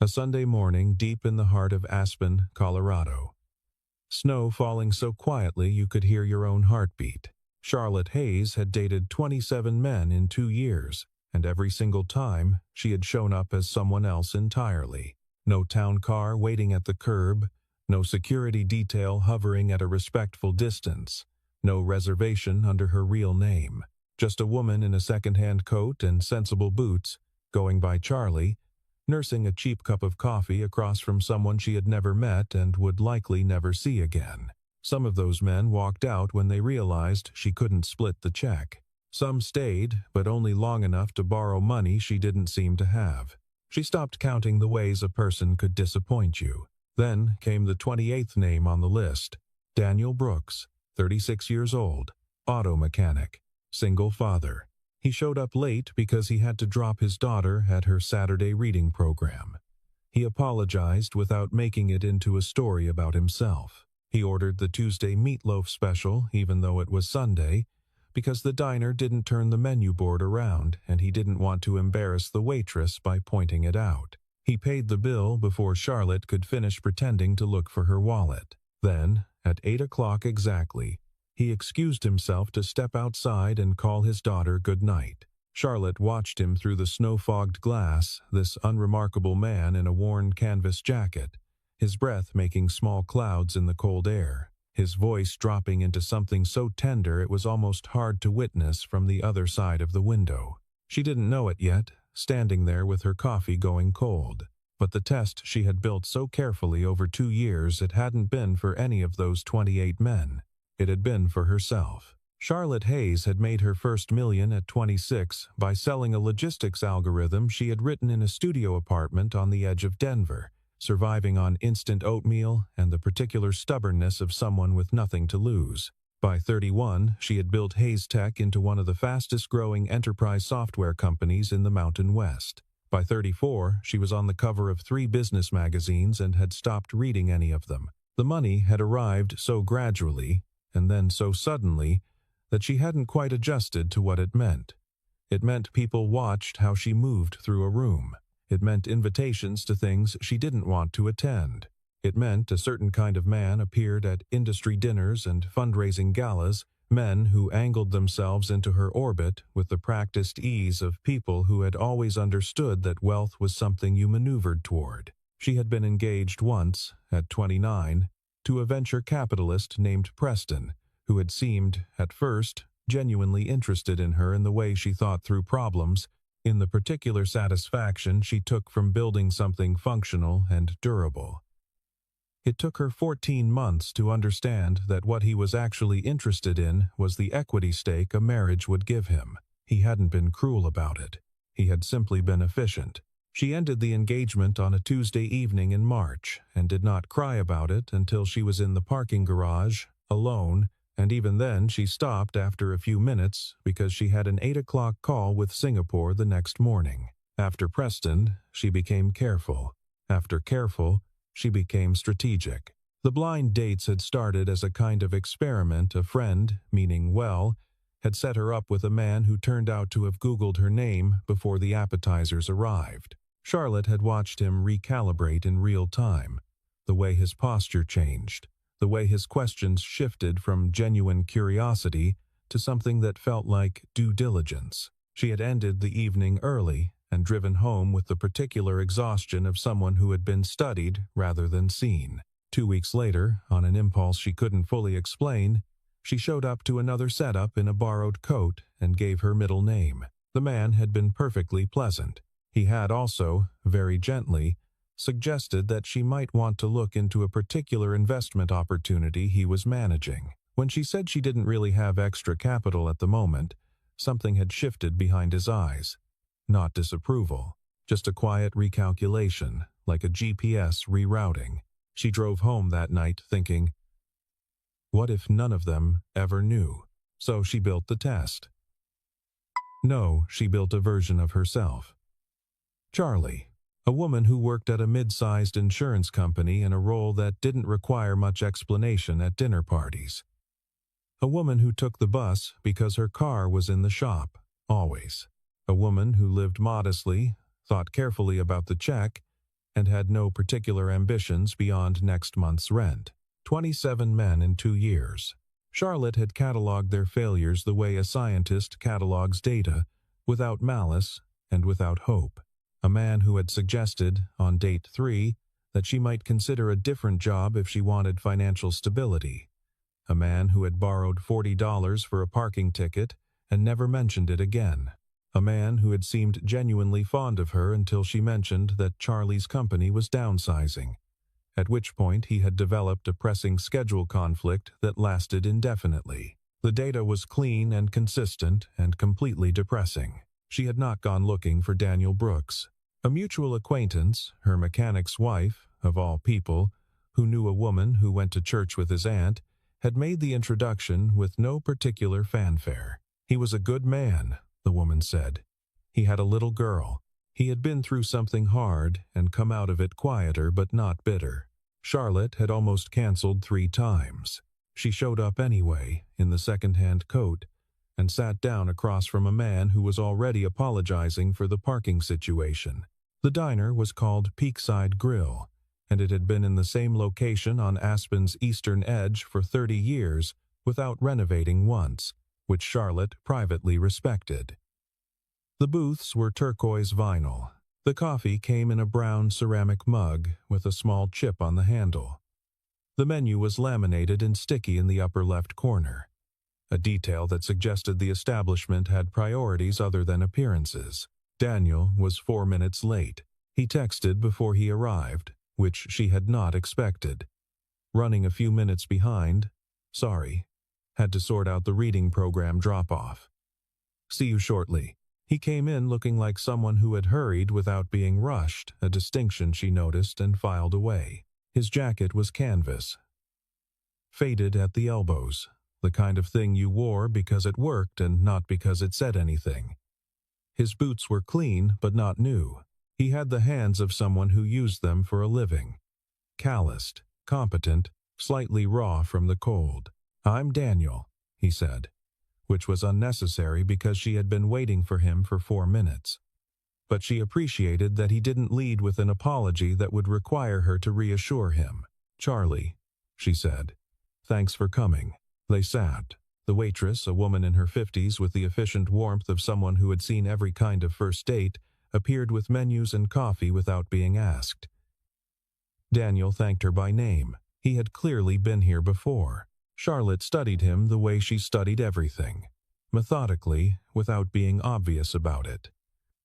A Sunday morning deep in the heart of Aspen, Colorado. Snow falling so quietly you could hear your own heartbeat. Charlotte Hayes had dated 27 men in 2 years, and every single time she had shown up as someone else entirely. No town car waiting at the curb, no security detail hovering at a respectful distance, no reservation under her real name. Just a woman in a second-hand coat and sensible boots, going by Charlie, nursing a cheap cup of coffee across from someone she had never met and would likely never see again. Some of those men walked out when they realized she couldn't split the check. Some stayed, but only long enough to borrow money she didn't seem to have. She stopped counting the ways a person could disappoint you. Then came the 28th name on the list. Daniel Brooks, 36 years old, auto mechanic, single father. He showed up late because he had to drop his daughter at her Saturday reading program. He apologized without making it into a story about himself. He ordered the Tuesday meatloaf special even though it was Sunday, because the diner didn't turn the menu board around and he didn't want to embarrass the waitress by pointing it out. He paid the bill before Charlotte could finish pretending to look for her wallet. Then, at 8 o'clock exactly, he excused himself to step outside and call his daughter good night. Charlotte watched him through the snow-fogged glass, this unremarkable man in a worn canvas jacket, his breath making small clouds in the cold air, his voice dropping into something so tender it was almost hard to witness from the other side of the window. She didn't know it yet, standing there with her coffee going cold. But the test she had built so carefully over 2 years, it hadn't been for any of those 28 men. It had been for herself. Charlotte Hayes had made her first million at 26 by selling a logistics algorithm she had written in a studio apartment on the edge of Denver, surviving on instant oatmeal and the particular stubbornness of someone with nothing to lose. By 31, she had built Hayes Tech into one of the fastest-growing enterprise software companies in the Mountain West. By 34, she was on the cover of 3 business magazines and had stopped reading any of them. The money had arrived so gradually, and then so suddenly, that she hadn't quite adjusted to what it meant. It meant people watched how she moved through a room. It meant invitations to things she didn't want to attend. It meant a certain kind of man appeared at industry dinners and fundraising galas, men who angled themselves into her orbit with the practiced ease of people who had always understood that wealth was something you maneuvered toward. She had been engaged once, at 29, to a venture capitalist named Preston, who had seemed, at first, genuinely interested in her in the way she thought through problems, in the particular satisfaction she took from building something functional and durable. It took her 14 months to understand that what he was actually interested in was the equity stake a marriage would give him. He hadn't been cruel about it. He had simply been efficient. She ended the engagement on a Tuesday evening in March and did not cry about it until she was in the parking garage, alone, and even then she stopped after a few minutes because she had an 8 o'clock call with Singapore the next morning. After Preston, she became careful. After careful, she became strategic. The blind dates had started as a kind of experiment. A friend, meaning well, had set her up with a man who turned out to have Googled her name before the appetizers arrived. Charlotte had watched him recalibrate in real time, the way his posture changed, the way his questions shifted from genuine curiosity to something that felt like due diligence. She had ended the evening early and driven home with the particular exhaustion of someone who had been studied rather than seen. 2 weeks later, on an impulse she couldn't fully explain, she showed up to another setup in a borrowed coat and gave her middle name. The man had been perfectly pleasant. He had also, very gently, suggested that she might want to look into a particular investment opportunity he was managing. When she said she didn't really have extra capital at the moment, something had shifted behind his eyes. Not disapproval, just a quiet recalculation, like a GPS rerouting. She drove home that night thinking, what if none of them ever knew? So she built the test. No, she built a version of herself. Charlie, a woman who worked at a mid-sized insurance company in a role that didn't require much explanation at dinner parties. A woman who took the bus because her car was in the shop, always. A woman who lived modestly, thought carefully about the check, and had no particular ambitions beyond next month's rent. 27 men in 2 years. Charlotte had cataloged their failures the way a scientist catalogs data, without malice and without hope. A man who had suggested, on date 3, that she might consider a different job if she wanted financial stability. A man who had borrowed $40 for a parking ticket and never mentioned it again. A man who had seemed genuinely fond of her until she mentioned that Charlie's company was downsizing, at which point he had developed a pressing schedule conflict that lasted indefinitely. The data was clean and consistent and completely depressing. She had not gone looking for Daniel Brooks. A mutual acquaintance, her mechanic's wife, of all people, who knew a woman who went to church with his aunt, had made the introduction with no particular fanfare. He was a good man, the woman said. He had a little girl. He had been through something hard and come out of it quieter but not bitter. Charlotte had almost canceled 3 times. She showed up anyway, in the second-hand coat, and sat down across from a man who was already apologizing for the parking situation. The diner was called Peakside Grill, and it had been in the same location on Aspen's eastern edge for 30 years without renovating once, which Charlotte privately respected. The booths were turquoise vinyl. The coffee came in a brown ceramic mug with a small chip on the handle. The menu was laminated and sticky in the upper left corner, a detail that suggested the establishment had priorities other than appearances. Daniel was 4 minutes late. He texted before he arrived, which she had not expected. Running a few minutes behind, sorry, had to sort out the reading program drop-off. See you shortly. He came in looking like someone who had hurried without being rushed, a distinction she noticed and filed away. His jacket was canvas, faded at the elbows, the kind of thing you wore because it worked and not because it said anything. His boots were clean but not new. He had the hands of someone who used them for a living. Calloused, competent, slightly raw from the cold. "I'm Daniel," he said, which was unnecessary because she had been waiting for him for 4 minutes. But she appreciated that he didn't lead with an apology that would require her to reassure him. "Charlie," she said. "Thanks for coming." They sat. The waitress, a woman in her 50s with the efficient warmth of someone who had seen every kind of first date, appeared with menus and coffee without being asked. Daniel thanked her by name. He had clearly been here before. Charlotte studied him the way she studied everything, methodically, without being obvious about it.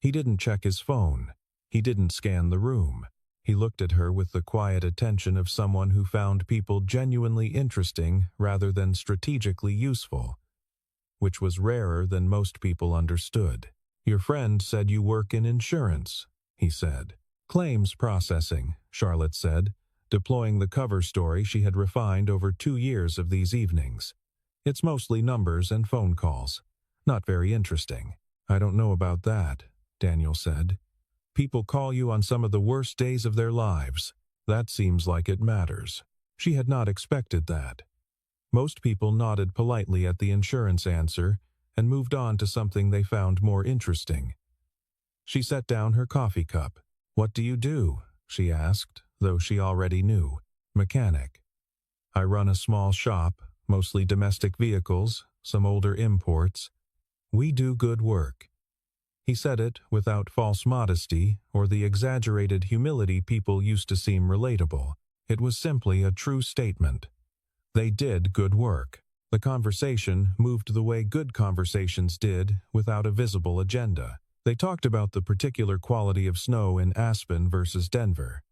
He didn't check his phone. He didn't scan the room. He looked at her with the quiet attention of someone who found people genuinely interesting rather than strategically useful, which was rarer than most people understood. "Your friend said you work in insurance," he said. "Claims processing," Charlotte said, deploying the cover story she had refined over 2 years of these evenings. "It's mostly numbers and phone calls. Not very interesting." "I don't know about that," Daniel said. "People call you on some of the worst days of their lives. That seems like it matters." She had not expected that. Most people nodded politely at the insurance answer and moved on to something they found more interesting. She set down her coffee cup. "What do you do?" she asked, though she already knew. "Mechanic. I run a small shop, mostly domestic vehicles, some older imports. We do good work." He said it without false modesty or the exaggerated humility people used to seem relatable. It was simply a true statement. They did good work. The conversation moved the way good conversations did, without a visible agenda. They talked about the particular quality of snow in Aspen versus Denver,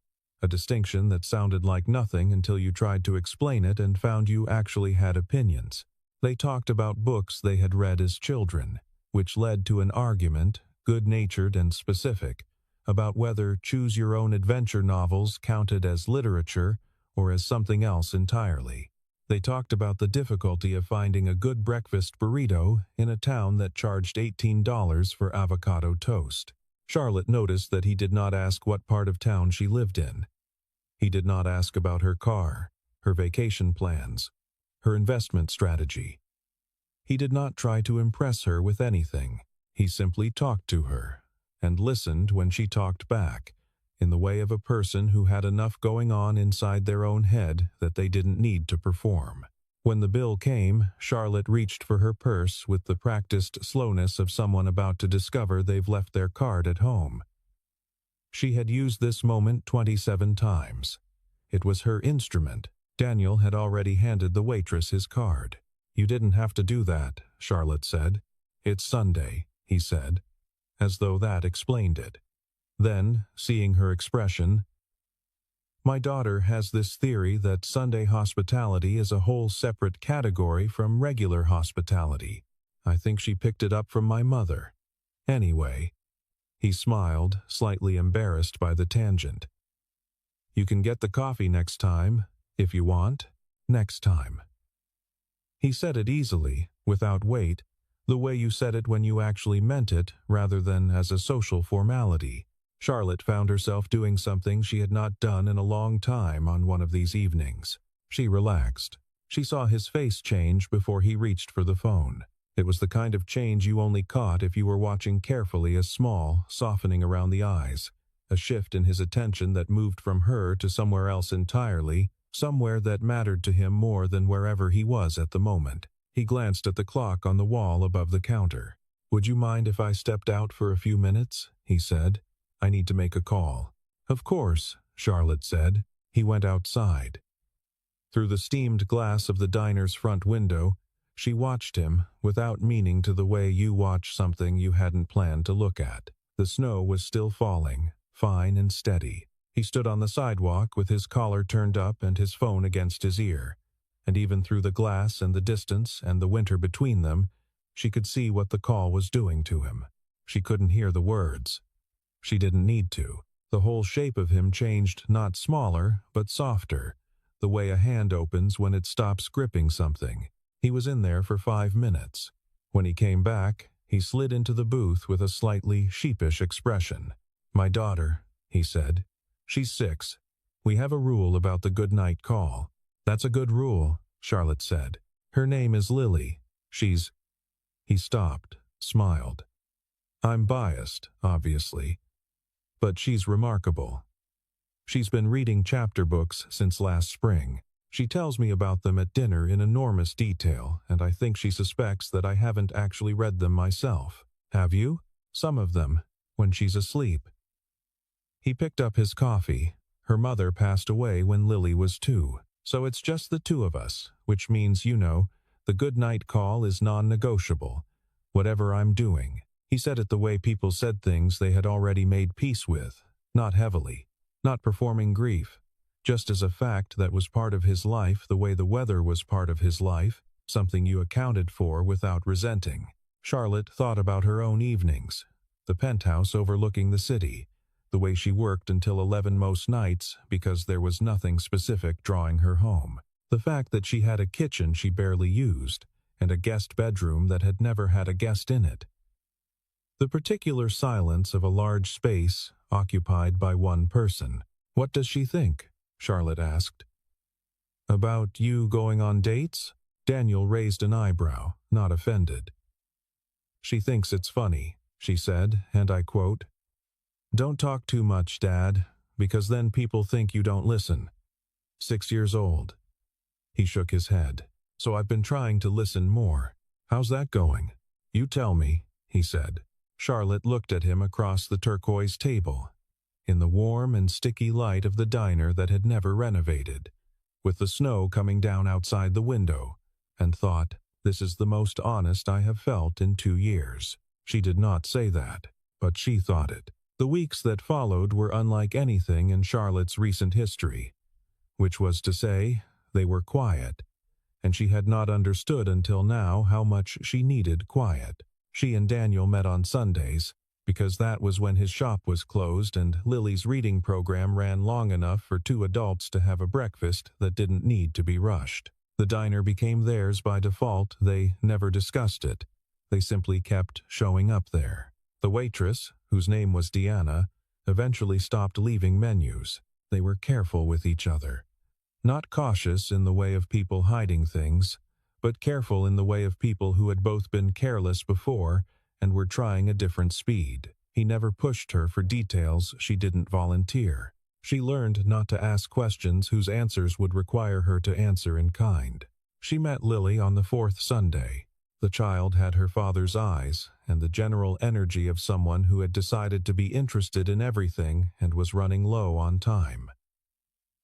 a distinction that sounded like nothing until you tried to explain it and found you actually had opinions. They talked about books they had read as children, which led to an argument, good-natured and specific, about whether choose-your-own-adventure novels counted as literature or as something else entirely. They talked about the difficulty of finding a good breakfast burrito in a town that charged $18 for avocado toast. Charlotte noticed that he did not ask what part of town she lived in. He did not ask about her car, her vacation plans, her investment strategy. He did not try to impress her with anything. He simply talked to her, and listened when she talked back, in the way of a person who had enough going on inside their own head that they didn't need to perform. When the bill came, Charlotte reached for her purse with the practiced slowness of someone about to discover they've left their card at home. She had used this moment 27 times. It was her instrument. Daniel had already handed the waitress his card. "You didn't have to do that," Charlotte said. "It's Sunday," he said, as though that explained it. Then, seeing her expression, "My daughter has this theory that Sunday hospitality is a whole separate category from regular hospitality. I think she picked it up from my mother. Anyway," he smiled, slightly embarrassed by the tangent. "You can get the coffee next time, if you want. Next time." He said it easily, without weight, the way you said it when you actually meant it, rather than as a social formality. Charlotte found herself doing something she had not done in a long time on one of these evenings. She relaxed. She saw his face change before he reached for the phone. It was the kind of change you only caught if you were watching carefully, a small softening around the eyes, a shift in his attention that moved from her to somewhere else entirely, somewhere that mattered to him more than wherever he was at the moment. He glanced at the clock on the wall above the counter. "Would you mind if I stepped out for a few minutes?" he said. "I need to make a call." "Of course," Charlotte said. He went outside. Through the steamed glass of the diner's front window, she watched him, without meaning, to the way you watch something you hadn't planned to look at. The snow was still falling, fine and steady. He stood on the sidewalk with his collar turned up and his phone against his ear. And even through the glass and the distance and the winter between them, she could see what the call was doing to him. She couldn't hear the words. She didn't need to. The whole shape of him changed, not smaller, but softer, the way a hand opens when it stops gripping something. He was in there for 5 minutes. When he came back, he slid into the booth with a slightly sheepish expression. "My daughter," he said. "She's 6. We have a rule about the good-night call." "That's a good rule," Charlotte said. "Her name is Lily. She's—" He stopped, smiled. "I'm biased, obviously. But she's remarkable. She's been reading chapter books since last spring. She tells me about them at dinner in enormous detail, and I think she suspects that I haven't actually read them myself. Have you? Some of them, when she's asleep." He picked up his coffee. "Her mother passed away when Lily was 2. So it's just the 2 of us, which means, the good-night call is non-negotiable. Whatever I'm doing." He said it the way people said things they had already made peace with, not heavily, not performing grief, just as a fact that was part of his life the way the weather was part of his life, something you accounted for without resenting. Charlotte thought about her own evenings, the penthouse overlooking the city, the way she worked until 11 most nights because there was nothing specific drawing her home, the fact that she had a kitchen she barely used, and a guest bedroom that had never had a guest in it. The particular silence of a large space occupied by one person. "What does she think?" Charlotte asked. "About you going on dates?" Daniel raised an eyebrow, not offended. "She thinks it's funny," she said, and I quote, "Don't talk too much, Dad, because then people think you don't listen. 6 years old." He shook his head. "So I've been trying to listen more. How's that going?" "You tell me," he said. Charlotte looked at him across the turquoise table, in the warm and sticky light of the diner that had never renovated, with the snow coming down outside the window, and thought, "This is the most honest I have felt in 2 years." She did not say that, but she thought it. The weeks that followed were unlike anything in Charlotte's recent history, which was to say, they were quiet, and she had not understood until now how much she needed quiet. She and Daniel met on Sundays, because that was when his shop was closed and Lily's reading program ran long enough for 2 adults to have a breakfast that didn't need to be rushed. The diner became theirs by default. They never discussed it. They simply kept showing up there. The waitress, whose name was Deanna, eventually stopped leaving menus. They were careful with each other. Not cautious in the way of people hiding things, but careful in the way of people who had both been careless before and were trying a different speed. He never pushed her for details she didn't volunteer. She learned not to ask questions whose answers would require her to answer in kind. She met Lily on the fourth Sunday. The child had her father's eyes and the general energy of someone who had decided to be interested in everything and was running low on time.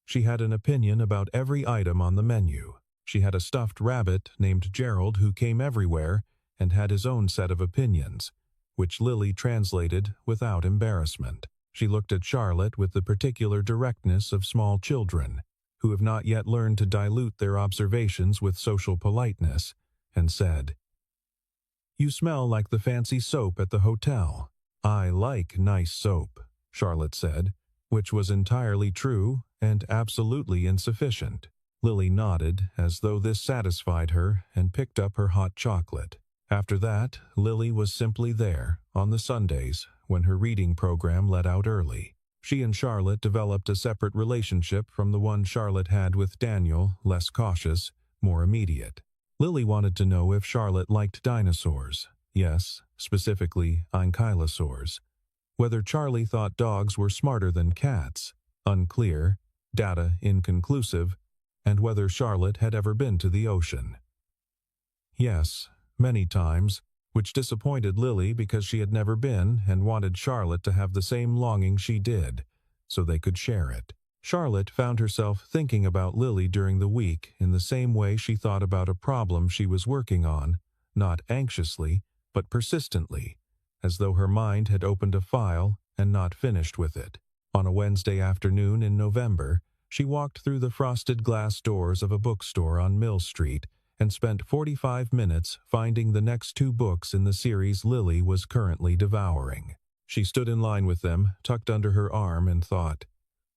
She had an opinion about every item on the menu. She had a stuffed rabbit named Gerald who came everywhere and had his own set of opinions, which Lily translated without embarrassment. She looked at Charlotte with the particular directness of small children, who have not yet learned to dilute their observations with social politeness, and said, "You smell like the fancy soap at the hotel." "I like nice soap," Charlotte said, which was entirely true and absolutely insufficient. Lily nodded as though this satisfied her and picked up her hot chocolate. After that, Lily was simply there, on the Sundays, when her reading program let out early. She and Charlotte developed a separate relationship from the one Charlotte had with Daniel, less cautious, more immediate. Lily wanted to know if Charlotte liked dinosaurs. Yes, specifically ankylosaurs. Whether Charlie thought dogs were smarter than cats, unclear, data inconclusive, and whether Charlotte had ever been to the ocean. Yes, many times, which disappointed Lily because she had never been and wanted Charlotte to have the same longing she did, so they could share it. Charlotte found herself thinking about Lily during the week in the same way she thought about a problem she was working on, not anxiously, but persistently, as though her mind had opened a file and not finished with it. On a Wednesday afternoon in November, she walked through the frosted glass doors of a bookstore on Mill Street and spent 45 minutes finding the next 2 books in the series Lily was currently devouring. She stood in line with them, tucked under her arm, and thought,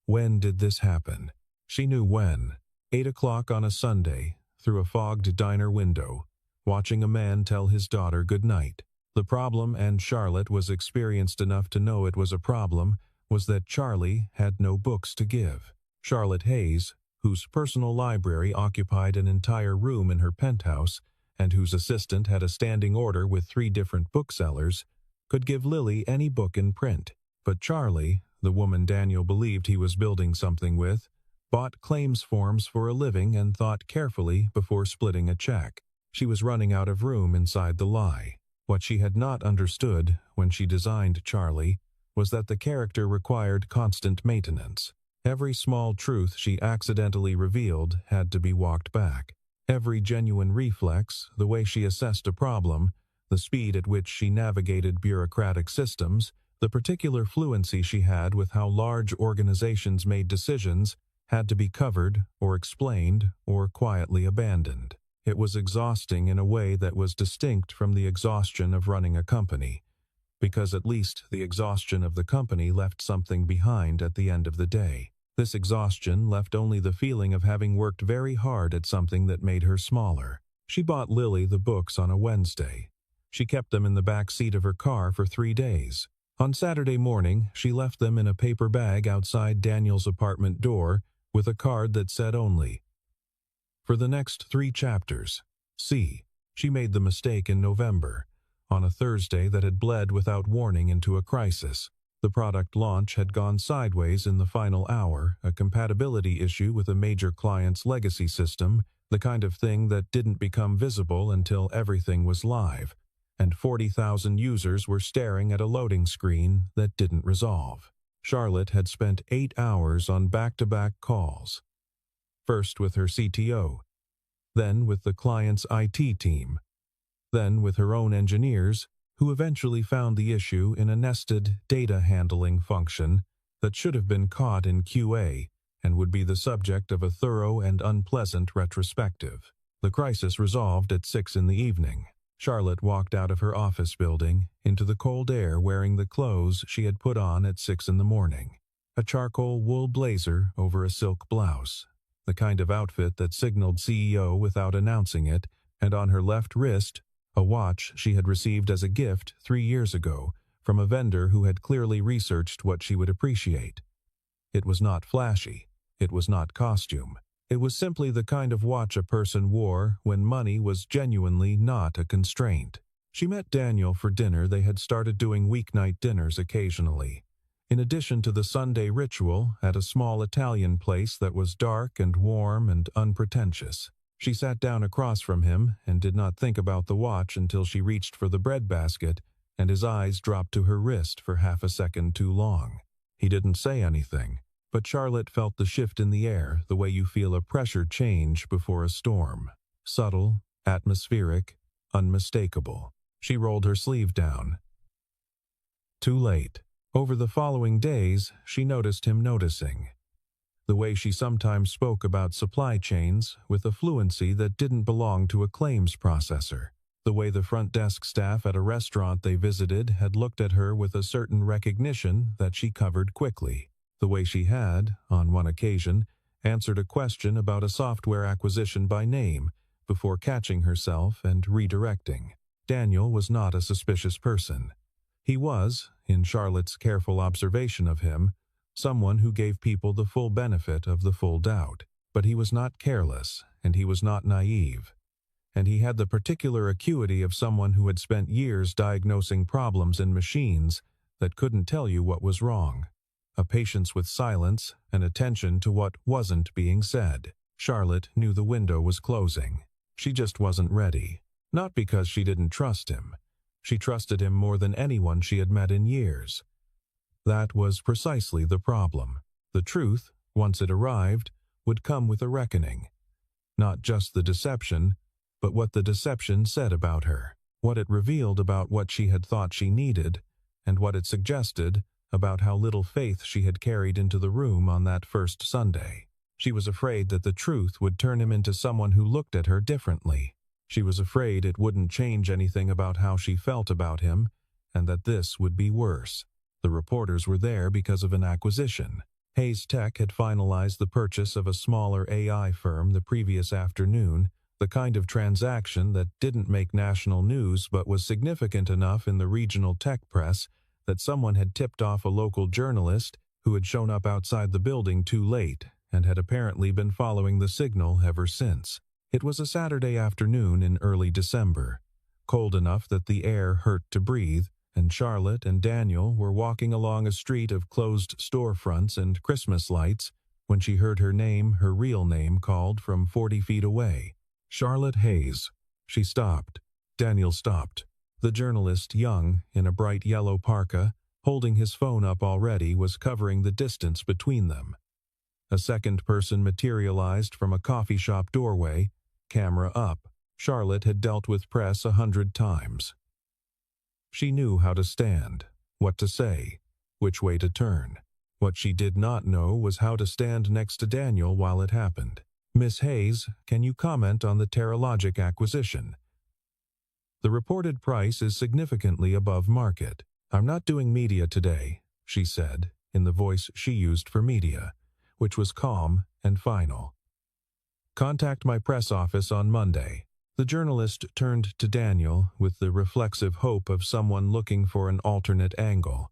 when did this happen? She knew when. 8 o'clock on a Sunday, through a fogged diner window, watching a man tell his daughter good night. The problem, and Charlotte was experienced enough to know it was a problem, was that Charlie had no books to give. Charlotte Hayes, whose personal library occupied an entire room in her penthouse, and whose assistant had a standing order with 3 different booksellers, could give Lily any book in print. But Charlie, the woman Daniel believed he was building something with, bought claims forms for a living and thought carefully before splitting a check. She was running out of room inside the lie. What she had not understood when she designed Charlie was that the character required constant maintenance. Every small truth she accidentally revealed had to be walked back. Every genuine reflex, the way she assessed a problem, the speed at which she navigated bureaucratic systems, the particular fluency she had with how large organizations made decisions, had to be covered or explained or quietly abandoned. It was exhausting in a way that was distinct from the exhaustion of running a company, because at least the exhaustion of the company left something behind at the end of the day. This exhaustion left only the feeling of having worked very hard at something that made her smaller. She bought Lily the books on a Wednesday. She kept them in the back seat of her car for 3 days. On Saturday morning, she left them in a paper bag outside Daniel's apartment door with a card that said only, "For the next 3 chapters, see." She made the mistake in November, on a Thursday that had bled without warning into a crisis. The product launch had gone sideways in the final hour, a compatibility issue with a major client's legacy system, the kind of thing that didn't become visible until everything was live, and 40,000 users were staring at a loading screen that didn't resolve. Charlotte had spent 8 hours on back-to-back calls, first with her CTO, then with the client's IT team, then with her own engineers, who eventually found the issue in a nested data handling function that should have been caught in QA and would be the subject of a thorough and unpleasant retrospective. The crisis resolved at 6 in the evening. Charlotte walked out of her office building into the cold air wearing the clothes she had put on at 6 in the morning. A charcoal wool blazer over a silk blouse, the kind of outfit that signaled CEO without announcing it, and on her left wrist, a watch she had received as a gift 3 years ago from a vendor who had clearly researched what she would appreciate. It was not flashy. It was not costume. It was simply the kind of watch a person wore when money was genuinely not a constraint. She met Daniel for dinner. They had started doing weeknight dinners occasionally. In addition to the Sunday ritual, at a small Italian place that was dark and warm and unpretentious. She sat down across from him and did not think about the watch until she reached for the breadbasket, and his eyes dropped to her wrist for half a second too long. He didn't say anything, but Charlotte felt the shift in the air the way you feel a pressure change before a storm. Subtle, atmospheric, unmistakable. She rolled her sleeve down. Too late. Over the following days, she noticed him noticing. The way she sometimes spoke about supply chains with a fluency that didn't belong to a claims processor. The way the front desk staff at a restaurant they visited had looked at her with a certain recognition that she covered quickly. The way she had, on one occasion, answered a question about a software acquisition by name before catching herself and redirecting. Daniel was not a suspicious person. He was, in Charlotte's careful observation of him, someone who gave people the full benefit of the full doubt. But he was not careless, and he was not naive. And he had the particular acuity of someone who had spent years diagnosing problems in machines that couldn't tell you what was wrong. A patience with silence, and attention to what wasn't being said. Charlotte knew the window was closing. She just wasn't ready. Not because she didn't trust him. She trusted him more than anyone she had met in years. That was precisely the problem. The truth, once it arrived, would come with a reckoning. Not just the deception, but what the deception said about her. What it revealed about what she had thought she needed, and what it suggested about how little faith she had carried into the room on that first Sunday. She was afraid that the truth would turn him into someone who looked at her differently. She was afraid it wouldn't change anything about how she felt about him, and that this would be worse. The reporters were there because of an acquisition. Hayes Tech had finalized the purchase of a smaller AI firm the previous afternoon, the kind of transaction that didn't make national news but was significant enough in the regional tech press that someone had tipped off a local journalist who had shown up outside the building too late and had apparently been following the signal ever since. It was a Saturday afternoon in early December, cold enough that the air hurt to breathe, and Charlotte and Daniel were walking along a street of closed storefronts and Christmas lights when she heard her real name called from 40 feet away. Charlotte Hayes. She stopped. Daniel stopped. The journalist, young, in a bright yellow parka, holding his phone up already, was covering the distance between them. A second person materialized from a coffee shop doorway, camera up. Charlotte had dealt with press 100 times. She knew how to stand, what to say, which way to turn. What she did not know was how to stand next to Daniel while it happened. "Miss Hayes, can you comment on the Terralogic acquisition? The reported price is significantly above market. I'm not doing media today," she said, in the voice she used for media, which was calm and final. "Contact my press office on Monday." The journalist turned to Daniel with the reflexive hope of someone looking for an alternate angle.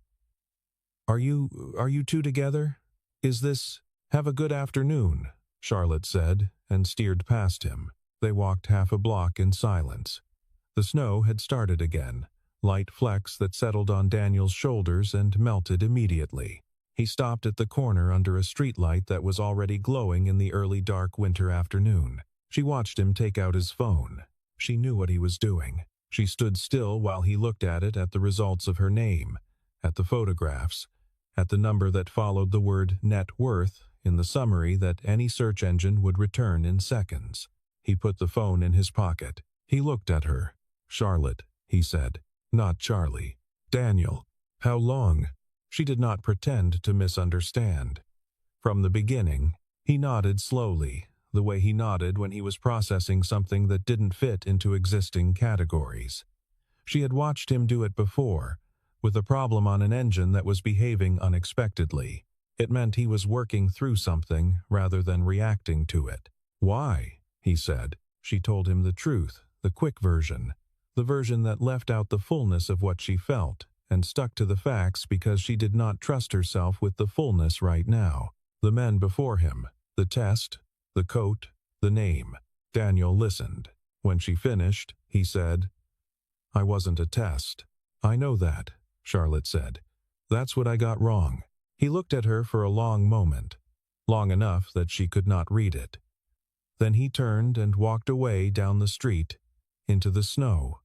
Are you two together? Is this... Have a good afternoon," Charlotte said, and steered past him. They walked half a block in silence. The snow had started again, light flecks that settled on Daniel's shoulders and melted immediately. He stopped at the corner under a streetlight that was already glowing in the early dark winter afternoon. She watched him take out his phone. She knew what he was doing. She stood still while he looked at it, at the results of her name, at the photographs, at the number that followed the word net worth in the summary that any search engine would return in seconds. He put the phone in his pocket. He looked at her. "Charlotte," he said, "not Charlie." "Daniel, how long?" She did not pretend to misunderstand. From the beginning, he nodded slowly, the way he nodded when he was processing something that didn't fit into existing categories. She had watched him do it before, with a problem on an engine that was behaving unexpectedly. It meant he was working through something rather than reacting to it. "Why?" he said. She told him the truth, the quick version, the version that left out the fullness of what she felt, and stuck to the facts because she did not trust herself with the fullness right now. The men before him, the test, the coat, the name. Daniel listened. When she finished, he said, I wasn't a test. I know that, Charlotte said. That's what I got wrong. He looked at her for a long moment, long enough that she could not read it. Then he turned and walked away down the street, into the snow,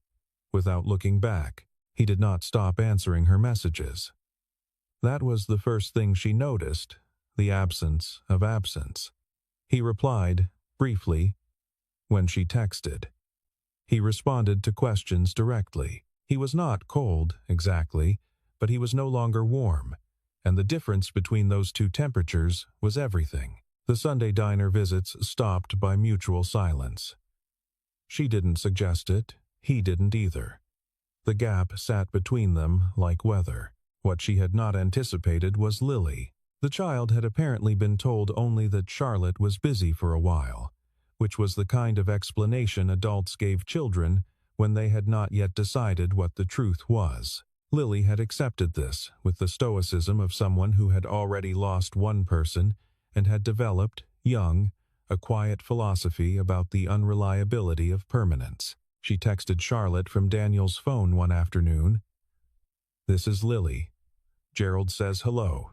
without looking back. He did not stop answering her messages. That was the first thing she noticed, the absence of absence. He replied, briefly, when she texted. He responded to questions directly. He was not cold, exactly, but he was no longer warm, and the difference between those two temperatures was everything. The Sunday diner visits stopped by mutual silence. She didn't suggest it, he didn't either. The gap sat between them like weather. What she had not anticipated was Lily. The child had apparently been told only that Charlotte was busy for a while, which was the kind of explanation adults gave children when they had not yet decided what the truth was. Lily had accepted this with the stoicism of someone who had already lost one person and had developed, young, a quiet philosophy about the unreliability of permanence. She texted Charlotte from Daniel's phone one afternoon. "This is Lily. Gerald says hello.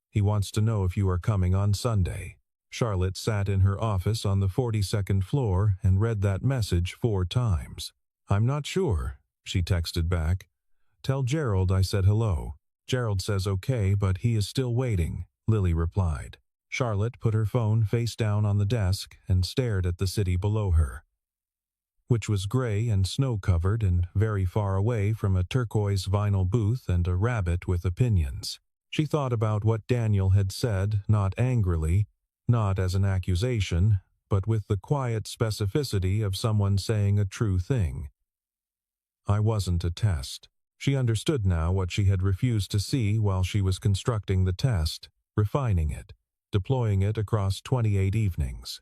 He wants to know if you are coming on Sunday." Charlotte sat in her office on the 42nd floor and read that message 4 times. "I'm not sure," she texted back. "Tell Gerald I said hello." "Gerald says okay, but he is still waiting," Lily replied. Charlotte put her phone face down on the desk and stared at the city below her, which was gray and snow-covered and very far away from a turquoise vinyl booth and a rabbit with opinions. She thought about what Daniel had said, not angrily, not as an accusation, but with the quiet specificity of someone saying a true thing. I wasn't a test. She understood now what she had refused to see while she was constructing the test, refining it, deploying it across 28 evenings.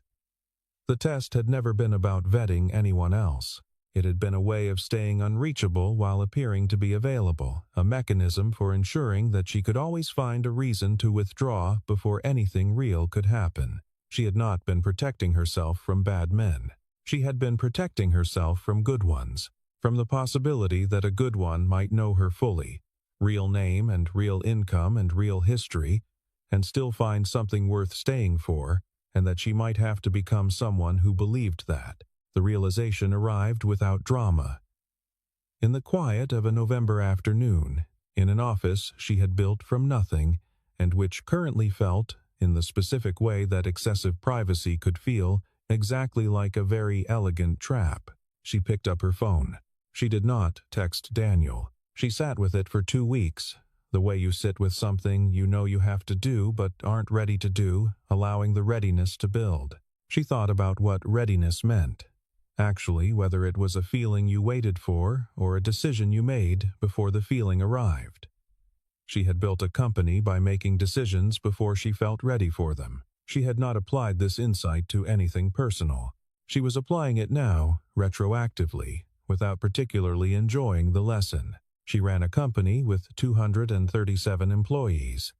The test had never been about vetting anyone else. It had been a way of staying unreachable while appearing to be available, a mechanism for ensuring that she could always find a reason to withdraw before anything real could happen. She had not been protecting herself from bad men. She had been protecting herself from good ones, from the possibility that a good one might know her fully, real name and real income and real history, and still find something worth staying for, and that she might have to become someone who believed that. The realization arrived without drama. In the quiet of a November afternoon, in an office she had built from nothing, and which currently felt, in the specific way that excessive privacy could feel, exactly like a very elegant trap, she picked up her phone. She did not text Daniel. She sat with it for 2 weeks, the way you sit with something you know you have to do but aren't ready to do, allowing the readiness to build. She thought about what readiness meant. Actually, whether it was a feeling you waited for or a decision you made before the feeling arrived. She had built a company by making decisions before she felt ready for them. She had not applied this insight to anything personal. She was applying it now, retroactively, without particularly enjoying the lesson. She ran a company with 237 employees.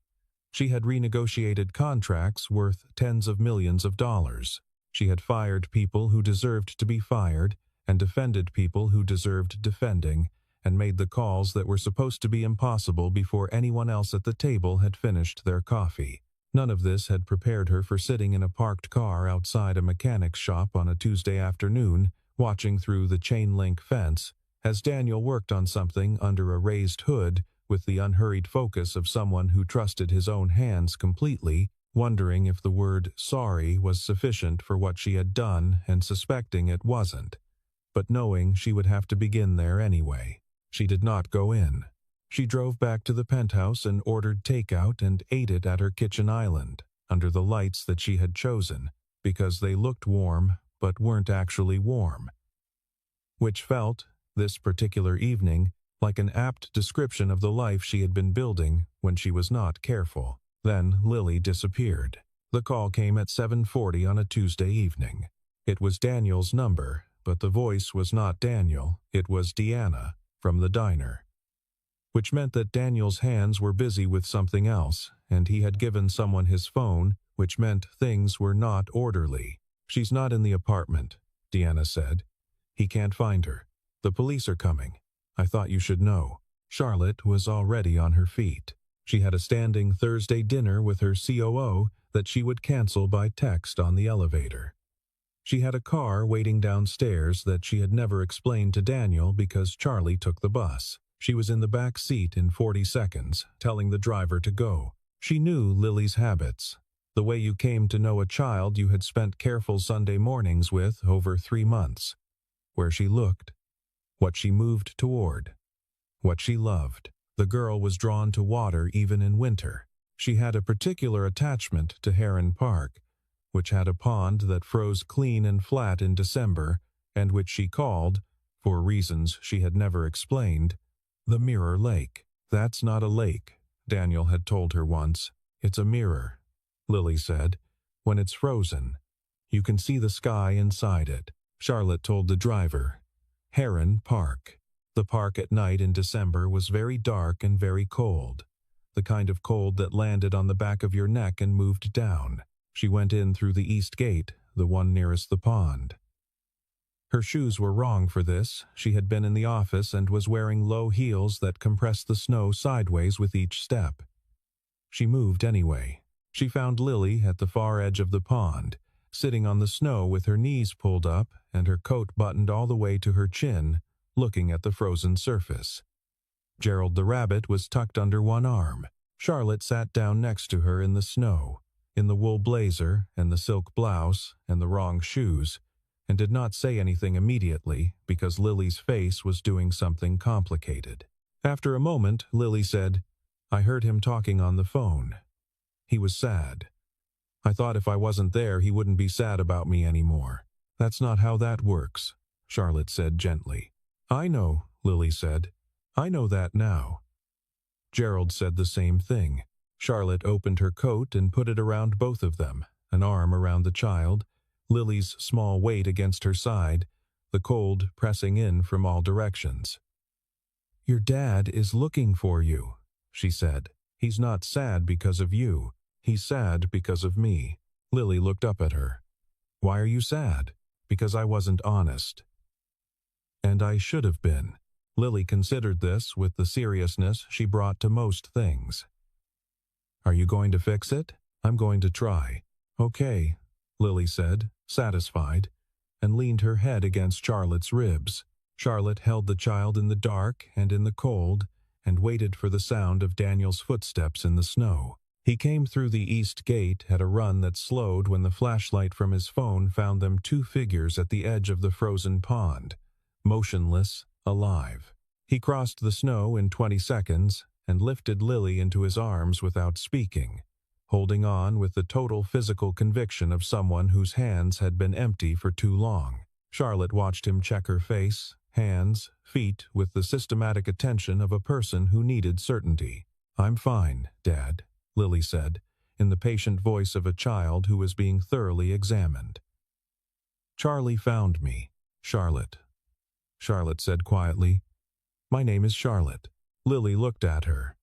She had renegotiated contracts worth tens of millions of dollars. She had fired people who deserved to be fired and defended people who deserved defending, and made the calls that were supposed to be impossible before anyone else at the table had finished their coffee. None of this had prepared her for sitting in a parked car outside a mechanic's shop on a Tuesday afternoon, watching through the chain-link fence, as Daniel worked on something under a raised hood with the unhurried focus of someone who trusted his own hands completely, wondering if the word sorry was sufficient for what she had done and suspecting it wasn't, but knowing she would have to begin there anyway. She did not go in. She drove back to the penthouse and ordered takeout and ate it at her kitchen island, under the lights that she had chosen, because they looked warm but weren't actually warm, which felt, this particular evening, like an apt description of the life she had been building when she was not careful. Then Lily disappeared. The call came at 7:40 on a Tuesday evening. It was Daniel's number, but the voice was not Daniel, it was Deanna, from the diner. Which meant that Daniel's hands were busy with something else, and he had given someone his phone, which meant things were not orderly. "She's not in the apartment," Deanna said. "He can't find her. The police are coming." I thought you should know." Charlotte was already on her feet. She had a standing Thursday dinner with her COO that she would cancel by text on the elevator. She had a car waiting downstairs that she had never explained to Daniel because Charlie took the bus. She was in the back seat in 40 seconds, telling the driver to go. She knew Lily's habits. The way you came to know a child you had spent careful Sunday mornings with over 3 months. Where she looked. What she moved toward. What she loved. The girl was drawn to water even in winter. She had a particular attachment to Heron Park, which had a pond that froze clean and flat in December, and which she called, for reasons she had never explained, the Mirror Lake. "That's not a lake," Daniel had told her once. "It's a mirror," Lily said. "When it's frozen, you can see the sky inside it." Charlotte told the driver. Heron Park. The park at night in December was very dark and very cold. The kind of cold that landed on the back of your neck and moved down. She went in through the east gate, the one nearest the pond. Her shoes were wrong for this. She had been in the office and was wearing low heels that compressed the snow sideways with each step. She moved anyway. She found Lily at the far edge of the pond, sitting on the snow with her knees pulled up and her coat buttoned all the way to her chin, looking at the frozen surface. Gerald the rabbit was tucked under one arm. Charlotte sat down next to her in the snow, in the wool blazer and the silk blouse and the wrong shoes, and did not say anything immediately because Lily's face was doing something complicated. After a moment, Lily said, "I heard him talking on the phone. He was sad. I thought if I wasn't there he wouldn't be sad about me anymore." "That's not how that works," Charlotte said gently. "I know," Lily said. "I know that now." Gerald said the same thing. Charlotte opened her coat and put it around both of them, an arm around the child, Lily's small weight against her side, the cold pressing in from all directions. "Your dad is looking for you," she said. "He's not sad because of you. He's sad because of me." Lily looked up at her. "Why are you sad?" "Because I wasn't honest." "And I should have been." Lily considered this with the seriousness she brought to most things. "Are you going to fix it?" "I'm going to try." "Okay," Lily said, satisfied, and leaned her head against Charlotte's ribs. Charlotte held the child in the dark and in the cold and waited for the sound of Daniel's footsteps in the snow. He came through the east gate at a run that slowed when the flashlight from his phone found them 2 figures at the edge of the frozen pond, motionless, alive. He crossed the snow in 20 seconds and lifted Lily into his arms without speaking, holding on with the total physical conviction of someone whose hands had been empty for too long. Charlotte watched him check her face, hands, feet with the systematic attention of a person who needed certainty. "I'm fine, Dad," Lily said, in the patient voice of a child who was being thoroughly examined. "Charlie found me, Charlotte," Charlotte said quietly. "My name is Charlotte." Lily looked at her.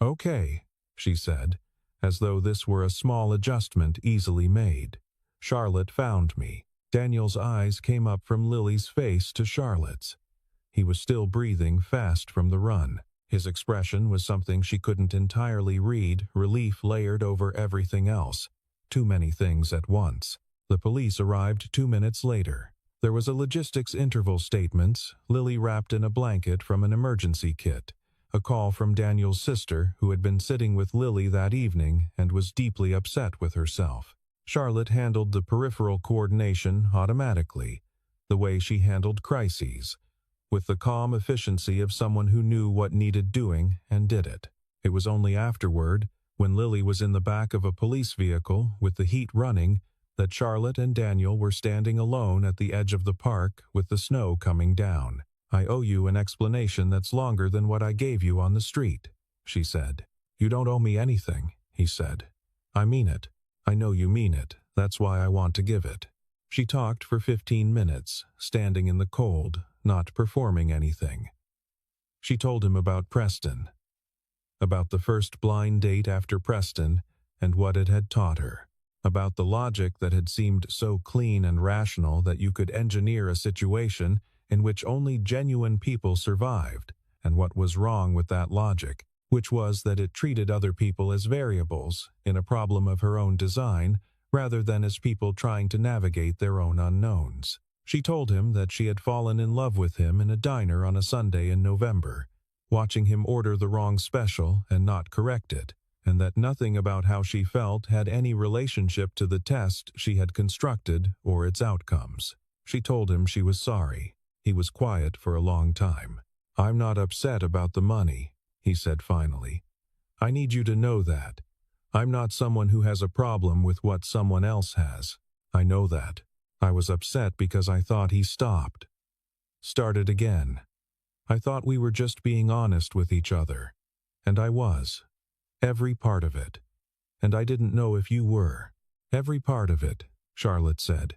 "Okay," she said, as though this were a small adjustment easily made. "Charlotte found me." Daniel's eyes came up from Lily's face to Charlotte's. He was still breathing fast from the run. His expression was something she couldn't entirely read, relief layered over everything else. Too many things at once. The police arrived 2 minutes later. There was a logistics interval statement, Lily wrapped in a blanket from an emergency kit, a call from Daniel's sister who had been sitting with Lily that evening and was deeply upset with herself. Charlotte handled the peripheral coordination automatically, the way she handled crises, with the calm efficiency of someone who knew what needed doing and did it. It was only afterward, when Lily was in the back of a police vehicle with the heat running, that Charlotte and Daniel were standing alone at the edge of the park with the snow coming down. "I owe you an explanation that's longer than what I gave you on the street," she said. "You don't owe me anything," he said. "I mean it. I know you mean it. That's why I want to give it." She talked for 15 minutes, standing in the cold, not performing anything. She told him about Preston, about the first blind date after Preston and what it had taught her, about the logic that had seemed so clean and rational that you could engineer a situation in which only genuine people survived, and what was wrong with that logic, which was that it treated other people as variables in a problem of her own design, rather than as people trying to navigate their own unknowns. She told him that she had fallen in love with him in a diner on a Sunday in November, watching him order the wrong special and not correct it, and that nothing about how she felt had any relationship to the test she had constructed or its outcomes. She told him she was sorry. He was quiet for a long time. "I'm not upset about the money," he said finally. "I need you to know that. I'm not someone who has a problem with what someone else has. I know that. I was upset because I thought he started again. I thought we were just being honest with each other. And I was. Every part of it. And I didn't know if you were." "Every part of it," Charlotte said.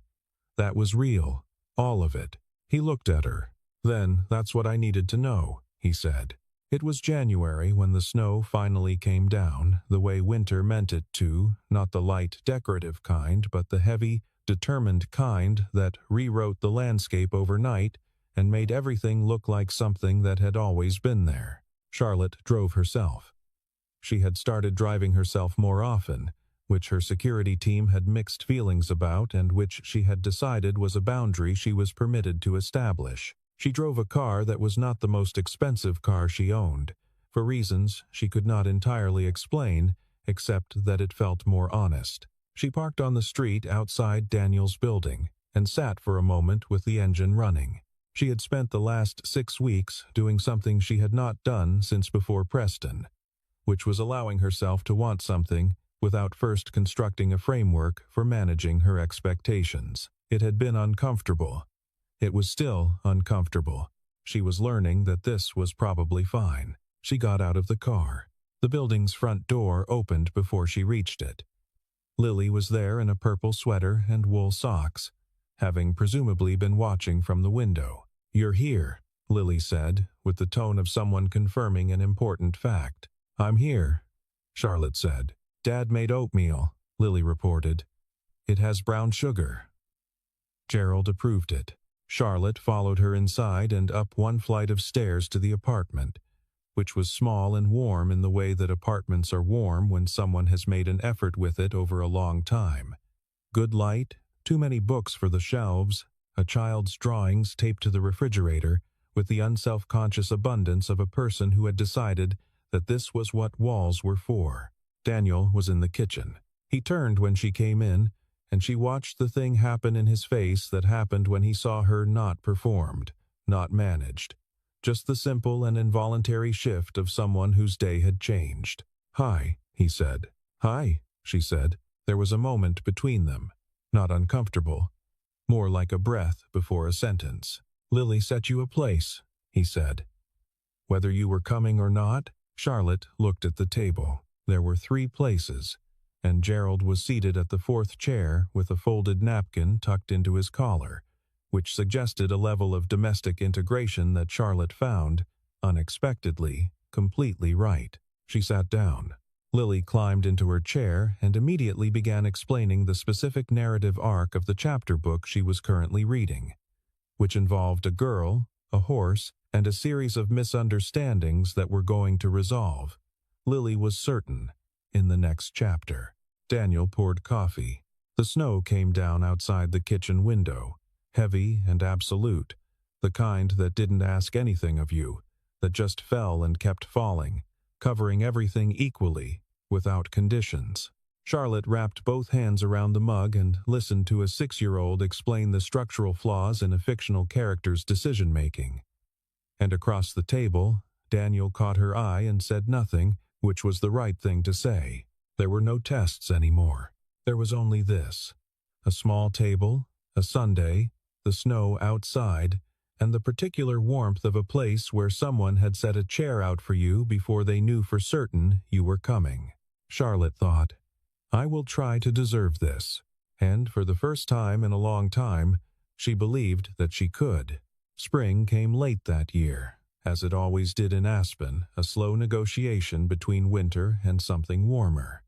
"That was real. All of it." He looked at her. "Then that's what I needed to know," he said. It was January when the snow finally came down, the way winter meant it to, not the light, decorative kind, but the heavy, determined kind that rewrote the landscape overnight and made everything look like something that had always been there. Charlotte drove herself. She had started driving herself more often, which her security team had mixed feelings about and which she had decided was a boundary she was permitted to establish. She drove a car that was not the most expensive car she owned, for reasons she could not entirely explain, except that it felt more honest. She parked on the street outside Daniel's building and sat for a moment with the engine running. She had spent the last 6 weeks doing something she had not done since before Preston, which was allowing herself to want something without first constructing a framework for managing her expectations. It had been uncomfortable. It was still uncomfortable. She was learning that this was probably fine. She got out of the car. The building's front door opened before she reached it. Lily was there in a purple sweater and wool socks, having presumably been watching from the window. "You're here," Lily said, with the tone of someone confirming an important fact. "I'm here," Charlotte said. "Dad made oatmeal," Lily reported. "It has brown sugar." Gerald approved it. Charlotte followed her inside and up one flight of stairs to the apartment, which was small and warm in the way that apartments are warm when someone has made an effort with it over a long time. Good light, too many books for the shelves, a child's drawings taped to the refrigerator, with the unself-conscious abundance of a person who had decided that this was what walls were for. Daniel was in the kitchen. He turned when she came in, and she watched the thing happen in his face that happened when he saw her not performed, not managed. Just the simple and involuntary shift of someone whose day had changed. "Hi," he said. "Hi," she said. There was a moment between them. Not uncomfortable. More like a breath before a sentence. "Lily set you a place," he said. "Whether you were coming or not?" Charlotte looked at the table. There were 3 places, and Gerald was seated at the 4th chair with a folded napkin tucked into his collar, which suggested a level of domestic integration that Charlotte found, unexpectedly, completely right. She sat down. Lily climbed into her chair and immediately began explaining the specific narrative arc of the chapter book she was currently reading, which involved a girl, a horse, and a series of misunderstandings that were going to resolve, Lily was certain, in the next chapter. Daniel poured coffee. The snow came down outside the kitchen window, heavy and absolute, the kind that didn't ask anything of you, that just fell and kept falling, covering everything equally, without conditions. Charlotte wrapped both hands around the mug and listened to a 6-year-old explain the structural flaws in a fictional character's decision-making. And across the table, Daniel caught her eye and said nothing, which was the right thing to say. There were no tests anymore. There was only this: a small table, a Sunday, the snow outside, and the particular warmth of a place where someone had set a chair out for you before they knew for certain you were coming. Charlotte thought, "I will try to deserve this." And for the first time in a long time, she believed that she could. Spring came late that year, as it always did in Aspen, a slow negotiation between winter and something warmer.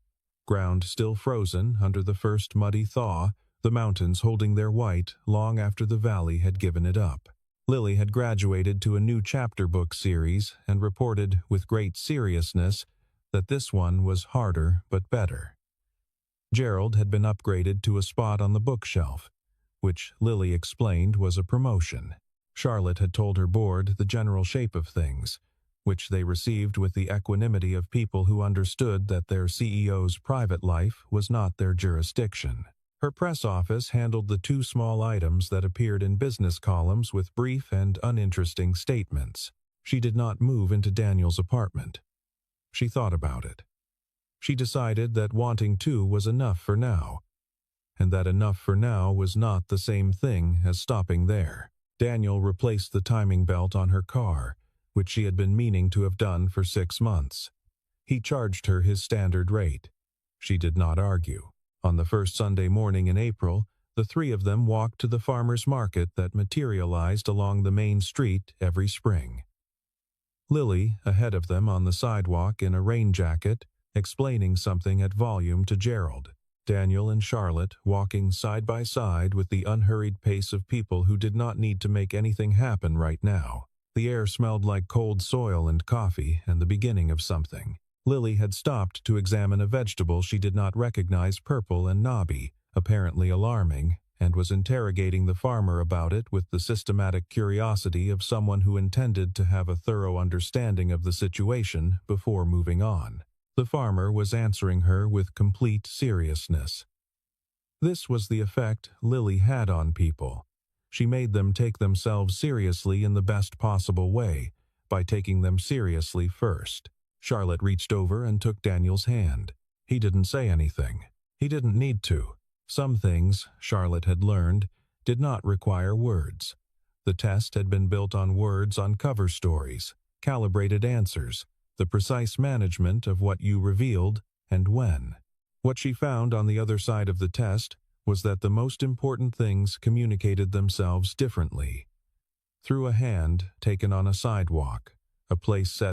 Ground still frozen under the first muddy thaw, the mountains holding their white long after the valley had given it up. Lily had graduated to a new chapter book series and reported with great seriousness that this one was harder but better. Gerald had been upgraded to a spot on the bookshelf, which Lily explained was a promotion. Charlotte had told her board the general shape of things, which they received with the equanimity of people who understood that their CEO's private life was not their jurisdiction. Her press office handled the two small items that appeared in business columns with brief and uninteresting statements. She did not move into Daniel's apartment. She thought about it. She decided that wanting to was enough for now, and that enough for now was not the same thing as stopping there. Daniel replaced the timing belt on her car, which she had been meaning to have done for 6 months. He charged her his standard rate. She did not argue. On the first Sunday morning in April, the three of them walked to the farmers' market that materialized along the main street every spring. Lily, ahead of them on the sidewalk in a rain jacket, explaining something at volume to Gerald. Daniel and Charlotte walking side by side with the unhurried pace of people who did not need to make anything happen right now. The air smelled like cold soil and coffee and the beginning of something. Lily had stopped to examine a vegetable she did not recognize, purple and knobby, apparently alarming, and was interrogating the farmer about it with the systematic curiosity of someone who intended to have a thorough understanding of the situation before moving on. The farmer was answering her with complete seriousness. This was the effect Lily had on people. She made them take themselves seriously in the best possible way, by taking them seriously first. Charlotte reached over and took Daniel's hand. He didn't say anything. He didn't need to. Some things, Charlotte had learned, did not require words. The test had been built on words on cover stories, calibrated answers, the precise management of what you revealed and when. What she found on the other side of the test was that the most important things communicated themselves differently. Through a hand taken on a sidewalk, a place set